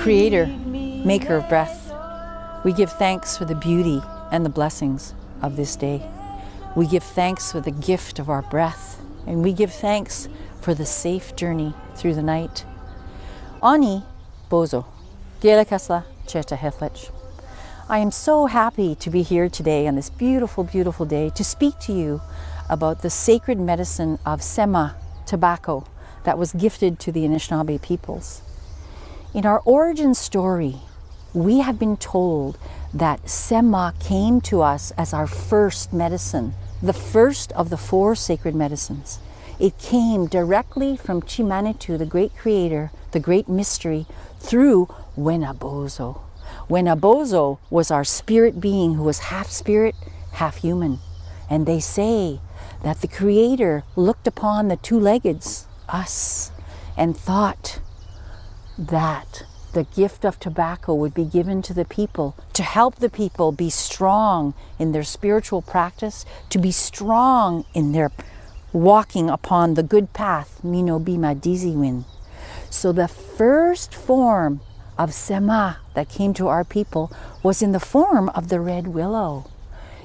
Creator, Maker of breath, we give thanks for the beauty and the blessings of this day. We give thanks for the gift of our breath, and we give thanks for the safe journey through the night. Ani bozo, gela kasla cheta heflech. I am so happy to be here today on this beautiful, beautiful day to speak to you about the sacred medicine of Sema, tobacco, that was gifted to the Anishinaabe peoples. In our origin story, we have been told that Sema came to us as our first medicine, the first of the 4 sacred medicines. It came directly from Chimanitu, the great creator, the great mystery, through Wenabozo. Wenabozo was our spirit being who was half spirit, half human. And they say that the creator looked upon the 2-leggeds, us, and thought that the gift of tobacco would be given to the people to help the people be strong in their spiritual practice, to be strong in their walking upon the good path, Mino Bima Diziwin. So the first form of Sema that came to our people was in the form of the red willow.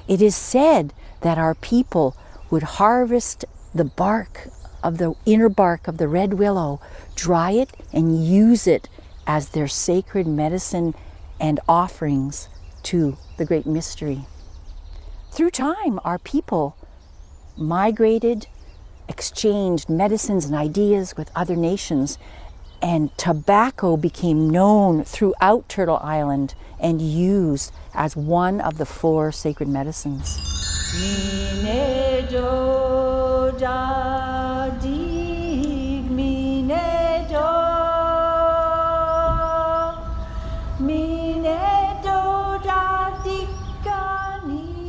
It is said that our people would harvest the bark of the inner bark of the red willow, dry it and use it as their sacred medicine and offerings to the great mystery. Through time, our people migrated, exchanged medicines and ideas with other nations, and tobacco became known throughout Turtle Island and used as one of the 4 sacred medicines.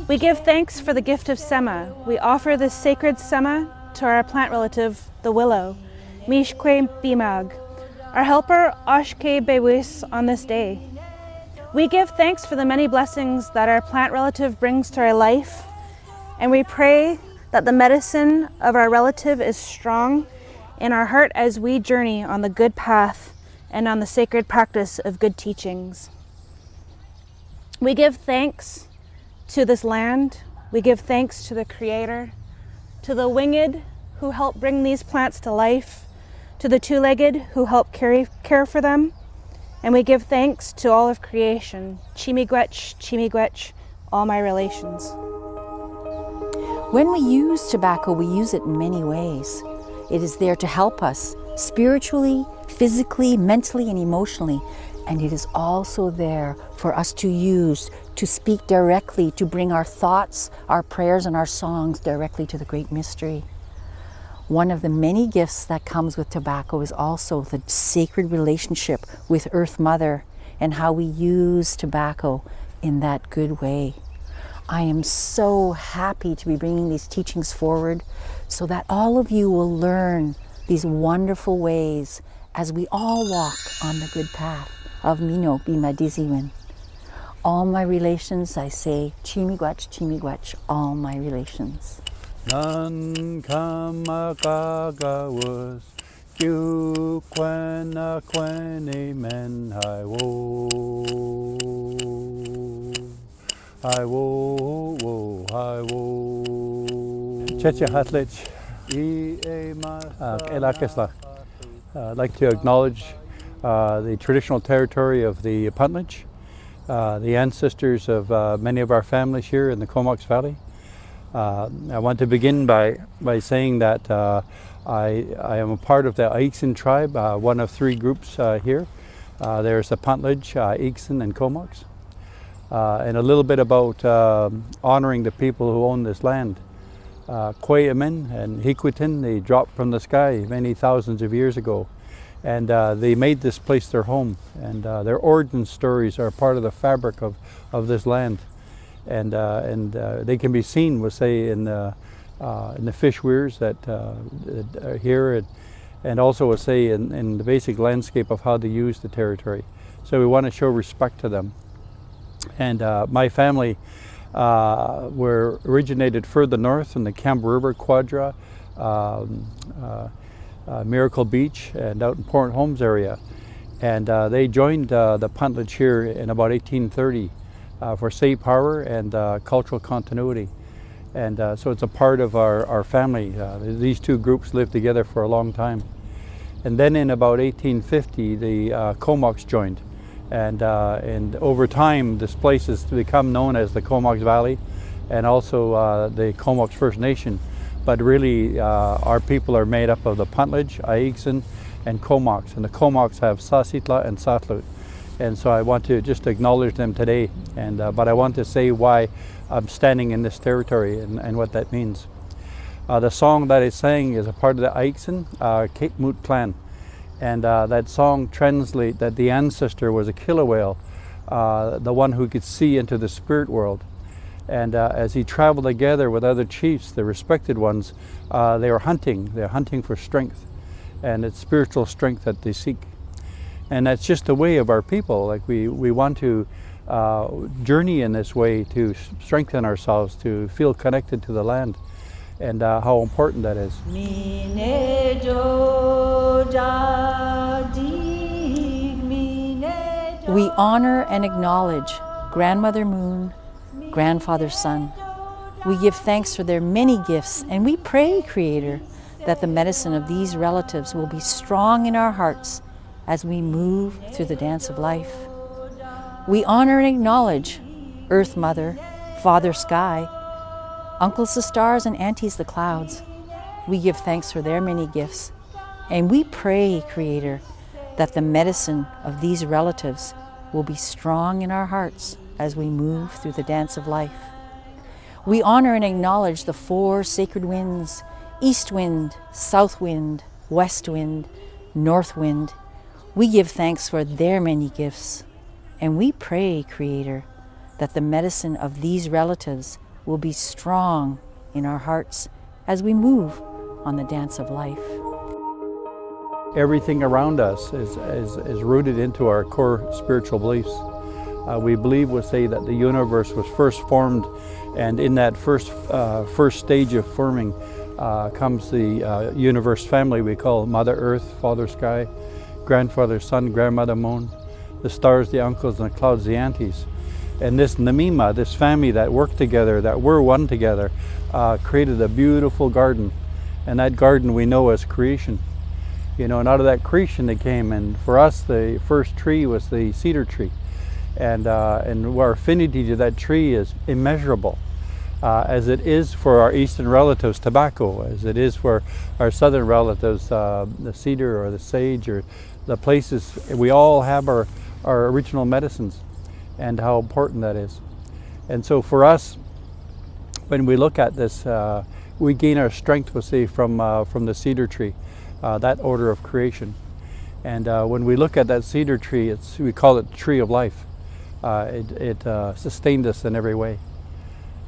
We give thanks for the gift of Sema. We offer this sacred Sema to our plant relative, the willow, Mishkwe Bimag, our helper Oshke Bewis on this day. We give thanks for the many blessings that our plant relative brings to our life, and we pray that the medicine of our relative is strong in our heart as we journey on the good path and on the sacred practice of good teachings. We give thanks to this land. We give thanks to the Creator, to the winged who help bring these plants to life, to the 2-legged who help care for them, and we give thanks to all of creation. Chimigwech, all my relations. When we use tobacco, we use it in many ways. It is there to help us spiritually, physically, mentally, and emotionally. And it is also there for us to use, to speak directly, to bring our thoughts, our prayers, and our songs directly to the great mystery. One of the many gifts that comes with tobacco is also the sacred relationship with Earth Mother and how we use tobacco in that good way. I am so happy to be bringing these teachings forward so that all of you will learn these wonderful ways as we all walk on the good path of Mino Bima Diziwin. All my relations, I say, Chimigwech, all my relations. Nan kamagagawas kyu kwena kweni men hai wo Cheche Hatlech Elakesla. I'd like to acknowledge the traditional territory of the Puntledge, the ancestors of many of our families here in the Komoks Valley. I want to begin by saying that I am a part of the Aixen tribe, one of 3 groups here. There's the Puntledge, Aixen, and Komoks. And a little bit about honoring the people who own this land. Kweamin and Hikwitin, they dropped from the sky many thousands of years ago. And they made this place their home. And their origin stories are part of the fabric of this land. And they can be seen, we'll say, in the fish weirs that are here, and also, we'll say, in the basic landscape of how to use the territory. So we want to show respect to them. And my family were originated further north in the Campbell River Quadra, Miracle Beach, and out in Port Holmes area. And they joined the Puntledge here in about 1830 for safe harbor and cultural continuity. And so it's a part of our family. These two groups lived together for a long time. And then in about 1850, the Komoks joined. And over time, this place has become known as the Komoks Valley and also the Komoks First Nation. But really, our people are made up of the Puntledge, Aigson, and Komoks. And the Komoks have Sasitla and Satlut. And so I want to just acknowledge them today. But I want to say why I'm standing in this territory and what that means. The song that I sang is a part of the Aigson Cape clan. And that song translates that the ancestor was a killer whale, the one who could see into the spirit world. And as he traveled together with other chiefs, the respected ones, they were hunting. They're hunting for strength. And it's spiritual strength that they seek. And that's just the way of our people. Like we want to journey in this way to strengthen ourselves, to feel connected to the land, and how important that is. We honor and acknowledge Grandmother Moon, Grandfather Sun. We give thanks for their many gifts, and we pray, Creator, that the medicine of these relatives will be strong in our hearts as we move through the dance of life. We honor and acknowledge Earth Mother, Father Sky, Uncles the stars and aunties the clouds. We give thanks for their many gifts, and we pray, Creator, that the medicine of these relatives will be strong in our hearts as we move through the dance of life. We honor and acknowledge the four sacred winds: East Wind, South Wind, West Wind, North Wind. We give thanks for their many gifts, and we pray, Creator, that the medicine of these relatives will be strong in our hearts as we move on the dance of life. Everything around us is rooted into our core spiritual beliefs. We believe, we'll say, that the universe was first formed, and in that first stage of forming comes the universe family we call Mother Earth, Father Sky, Grandfather Sun, Grandmother Moon, the stars, the uncles, and the clouds, the aunties. And this Namima, this family that worked together, that were one together, created a beautiful garden. And that garden we know as creation. You know, and out of that creation they came, and for us the first tree was the cedar tree. And our affinity to that tree is immeasurable, as it is for our eastern relatives tobacco, as it is for our southern relatives the cedar or the sage, or the places. We all have our original medicines, and how important that is. And so for us, when we look at this, we gain our strength, we'll say, from the cedar tree, that order of creation. And when we look at that cedar tree, we call it the tree of life. It sustained us in every way.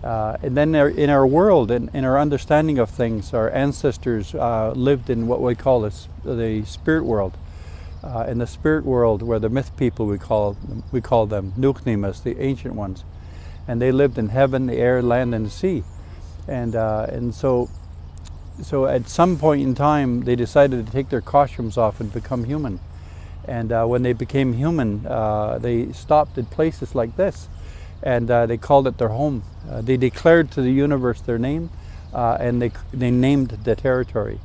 And then in our world, in our understanding of things, our ancestors lived in what we call the spirit world. In the spirit world, where the myth people, we call them Nuknimas, the ancient ones, and they lived in heaven, the air, land, and the sea. And so at some point in time, they decided to take their costumes off and become human. And when they became human, they stopped at places like this, and they called it their home. They declared to the universe their name, and they named the territory.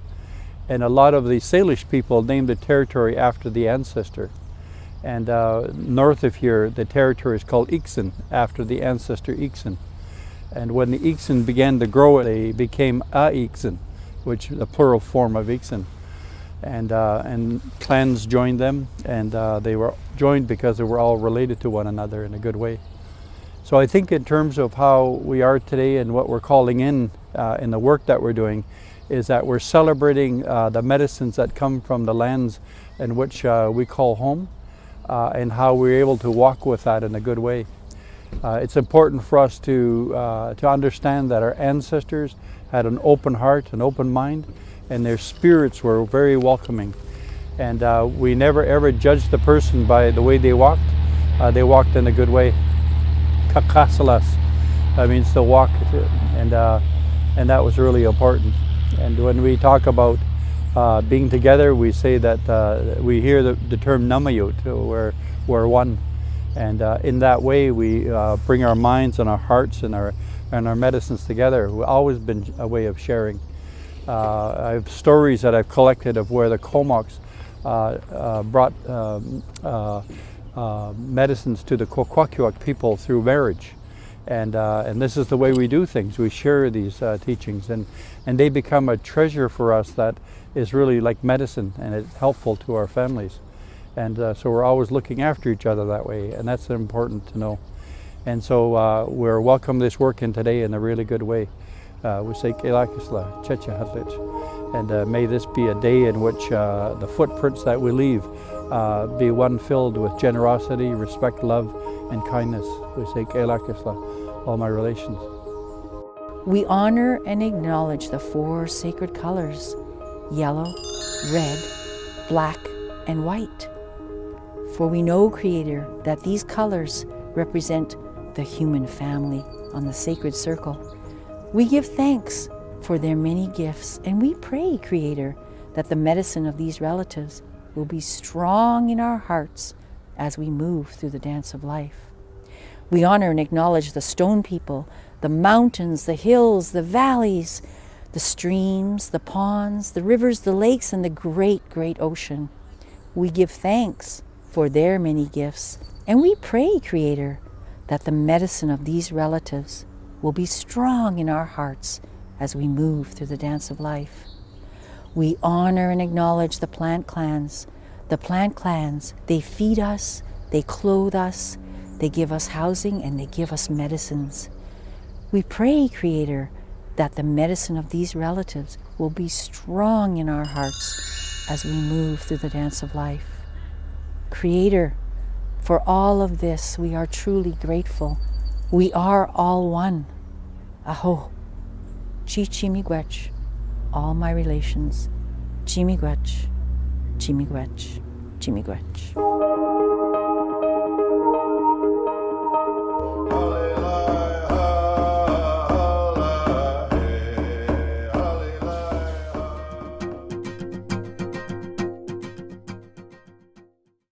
And a lot of the Salish people named the territory after the ancestor. And north of here, the territory is called Ixen, after the ancestor Ixen. And when the Ixen began to grow, they became a Ixen, which is the plural form of Ixen. And clans joined them, and they were joined because they were all related to one another in a good way. So I think in terms of how we are today and what we're calling in the work that we're doing, is that we're celebrating the medicines that come from the lands in which we call home, and how we're able to walk with that in a good way. It's important for us to understand that our ancestors had an open heart, an open mind, and their spirits were very welcoming. And we never ever judged the person by the way they walked. They walked in a good way. Kakasalas, that means to walk, and that was really important. And when we talk about Being together, we say that we hear the term namayut, we're one. And in that way, we bring our minds and our hearts and our medicines together. We've always been a way of sharing. I have stories that I've collected of where the Komoks brought medicines to the Kwakwaka'wakw people through marriage. And this is the way we do things. We share these teachings, and they become a treasure for us that is really like medicine, and it's helpful to our families. And so we're always looking after each other that way, and that's important to know. And so we're welcome this work in today in a really good way. We say Kelakisla, Checha Hatlich. And may this be a day in which the footprints that we leave be one filled with generosity, respect, love, and kindness. We say Kelakisla, all my relations. We honor and acknowledge the 4 sacred colors: yellow, red, black, and white. For we know, Creator, that these colors represent the human family on the sacred circle. We give thanks for their many gifts, and we pray, Creator, that the medicine of these relatives will be strong in our hearts as we move through the dance of life. We honor and acknowledge the stone people, the mountains, the hills, the valleys, the streams, the ponds, the rivers, the lakes, and the great, great ocean. We give thanks for their many gifts, and we pray, Creator, that the medicine of these relatives will be strong in our hearts as we move through the dance of life. We honor and acknowledge the plant clans. The plant clans, they feed us, they clothe us, they give us housing, and they give us medicines. We pray, Creator, that the medicine of these relatives will be strong in our hearts as we move through the dance of life. Creator, for all of this, we are truly grateful. We are all one. Aho, chi chimigwech, all my relations. Chimigwech, chimigwech, chimigwech.